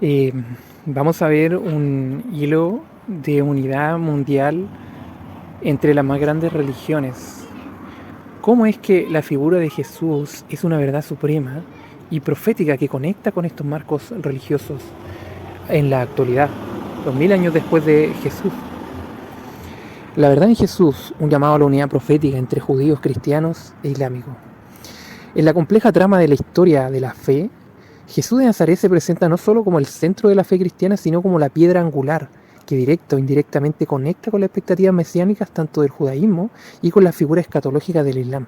Eh, Vamos a ver un hilo de unidad mundial entre las más grandes religiones. ¿Cómo es que la figura de Jesús es una verdad suprema y profética que conecta con estos marcos religiosos en la actualidad, 2000 años después de Jesús? La verdad en Jesús, un llamado a la unidad profética entre judíos, cristianos e islámicos. En la compleja trama de la historia de la fe, Jesús de Nazaret se presenta no solo como el centro de la fe cristiana, sino como la piedra angular que directa o indirectamente conecta con las expectativas mesiánicas tanto del judaísmo y con las figuras escatológicas del Islam.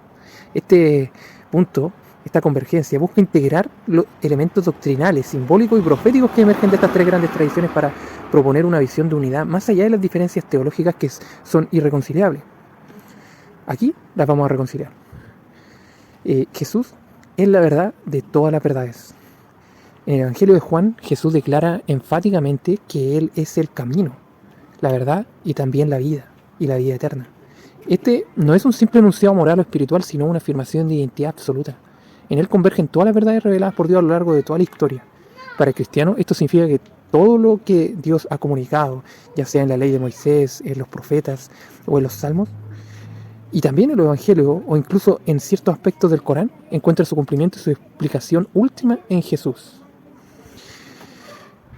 Este punto, esta convergencia, busca integrar los elementos doctrinales, simbólicos y proféticos que emergen de estas tres grandes tradiciones para proponer una visión de unidad más allá de las diferencias teológicas que son irreconciliables. Aquí las vamos a reconciliar. Jesús es la verdad de todas las verdades. En el Evangelio de Juan, Jesús declara enfáticamente que Él es el camino, la verdad y también la vida eterna. Este no es un simple enunciado moral o espiritual, sino una afirmación de identidad absoluta. En Él convergen todas las verdades reveladas por Dios a lo largo de toda la historia. Para el cristiano, esto significa que todo lo que Dios ha comunicado, ya sea en la ley de Moisés, en los profetas o en los salmos, y también en los evangelios o incluso en ciertos aspectos del Corán, encuentra su cumplimiento y su explicación última en Jesús.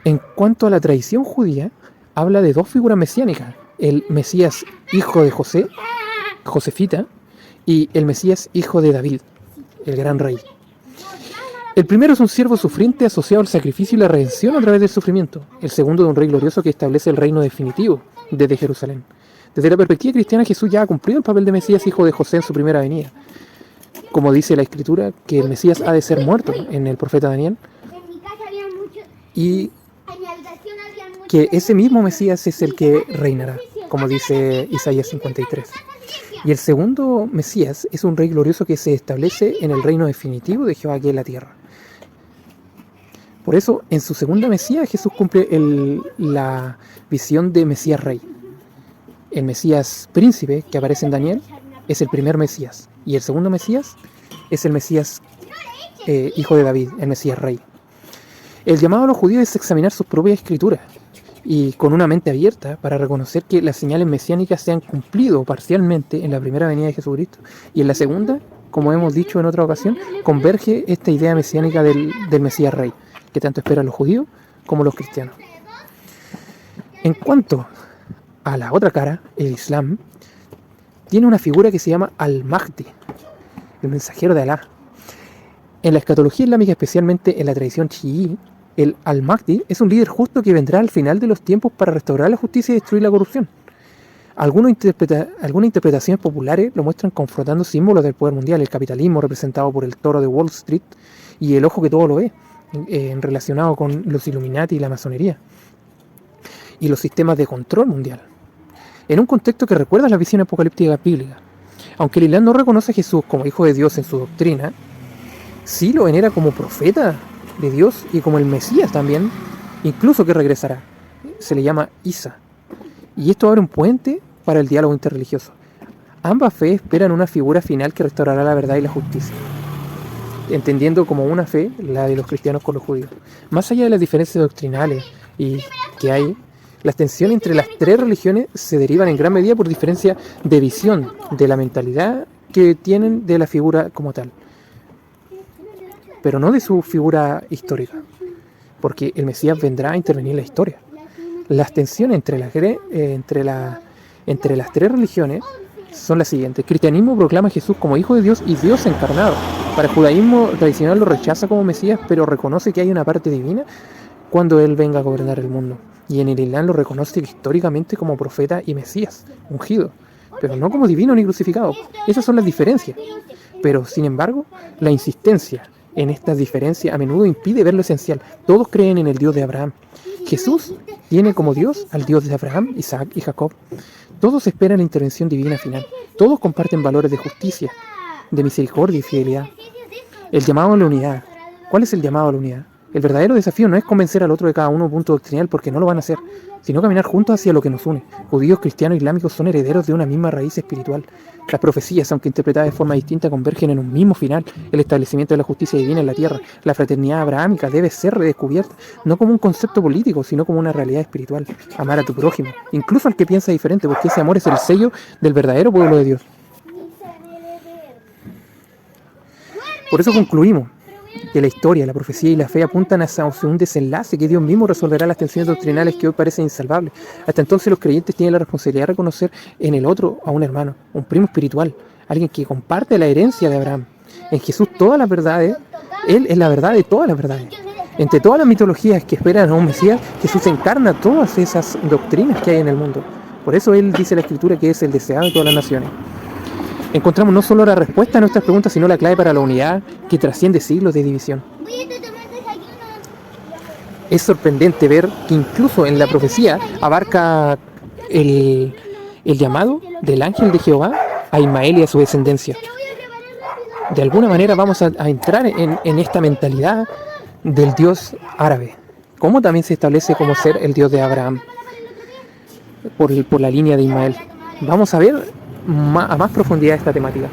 En cuanto a la tradición judía, habla de dos figuras mesiánicas, el Mesías hijo de José, Josefita, y el Mesías hijo de David, el gran rey. El primero es un siervo sufriente asociado al sacrificio y la redención a través del sufrimiento. El segundo de un rey glorioso que establece el reino definitivo desde Jerusalén. Desde la perspectiva cristiana, Jesús ya ha cumplido el papel de Mesías hijo de José en su primera venida. Como dice la Escritura, que el Mesías ha de ser muerto en el profeta Daniel. Y que ese mismo Mesías es el que reinará, como dice Isaías 53. Y el segundo Mesías es un rey glorioso que se establece en el reino definitivo de Jehová que es la tierra. Por eso, en su segunda Mesías, Jesús cumple la visión de Mesías rey. El Mesías príncipe que aparece en Daniel es el primer Mesías. Y el segundo Mesías es el Mesías hijo de David, el Mesías rey. El llamado a los judíos es examinar sus propias escrituras y con una mente abierta para reconocer que las señales mesiánicas se han cumplido parcialmente en la primera venida de Jesucristo. Y en la segunda, como hemos dicho en otra ocasión, converge esta idea mesiánica del Mesías rey, que tanto esperan los judíos como los cristianos. En cuanto a la otra cara, el Islam, tiene una figura que se llama Al-Mahdi, el mensajero de Alá. En la escatología islámica, especialmente en la tradición chií, el Al-Mahdi es un líder justo que vendrá al final de los tiempos para restaurar la justicia y destruir la corrupción. Algunas interpretaciones populares lo muestran confrontando símbolos del poder mundial, el capitalismo representado por el toro de Wall Street y el ojo que todo lo ve, relacionado con los Illuminati y la masonería, y los sistemas de control mundial, en un contexto que recuerda la visión apocalíptica bíblica. Aunque el Islam no reconoce a Jesús como hijo de Dios en su doctrina, sí lo venera como profeta de Dios y como el Mesías también, incluso que regresará. Se le llama Isa. Y esto abre un puente para el diálogo interreligioso. Ambas fe esperan una figura final que restaurará la verdad y la justicia, entendiendo como una fe la de los cristianos con los judíos. Más allá de las diferencias doctrinales y que hay, las tensiones entre las tres religiones se derivan en gran medida por diferencia de visión de la mentalidad que tienen de la figura como tal, pero no de su figura histórica, porque el Mesías vendrá a intervenir en la historia. Las tensiones entre las tres religiones son las siguientes. El cristianismo proclama a Jesús como hijo de Dios y Dios encarnado. Para el judaísmo tradicional lo rechaza como Mesías, pero reconoce que hay una parte divina cuando Él venga a gobernar el mundo. Y en el Islam lo reconoce históricamente como profeta y Mesías, ungido, pero no como divino ni crucificado. Esas son las diferencias. Pero, sin embargo, la insistencia en estas diferencias a menudo impide ver lo esencial. Todos creen en el Dios de Abraham. Jesús tiene como Dios al Dios de Abraham, Isaac y Jacob. Todos esperan la intervención divina final. Todos comparten valores de justicia, de misericordia y fidelidad. El llamado a la unidad. ¿Cuál es el llamado a la unidad? El verdadero desafío no es convencer al otro de cada uno punto doctrinal, porque no lo van a hacer, sino caminar juntos hacia lo que nos une. Judíos, cristianos, islámicos son herederos de una misma raíz espiritual. Las profecías, aunque interpretadas de forma distinta, convergen en un mismo final: el establecimiento de la justicia divina en la tierra. La fraternidad abrahámica debe ser redescubierta, no como un concepto político, sino como una realidad espiritual. Amar a tu prójimo, incluso al que piensa diferente, porque ese amor es el sello del verdadero pueblo de Dios. Por eso concluimos que la historia, la profecía y la fe apuntan hacia un desenlace que Dios mismo resolverá las tensiones doctrinales que hoy parecen insalvables. Hasta entonces los creyentes tienen la responsabilidad de reconocer en el otro a un hermano, un primo espiritual, alguien que comparte la herencia de Abraham. En Jesús todas las verdades, Él es la verdad de todas las verdades. Entre todas las mitologías que esperan a un Mesías, Jesús encarna todas esas doctrinas que hay en el mundo. Por eso Él dice en la Escritura que es el deseado de todas las naciones. Encontramos no solo la respuesta a nuestras preguntas, sino la clave para la unidad que trasciende siglos de división. Es sorprendente ver que incluso en la profecía abarca el llamado del ángel de Jehová a Ismael y a su descendencia. De alguna manera vamos a entrar en esta mentalidad del Dios árabe, como también se establece como ser el Dios de Abraham por la línea de Ismael. Vamos a ver a más profundidad esta temática.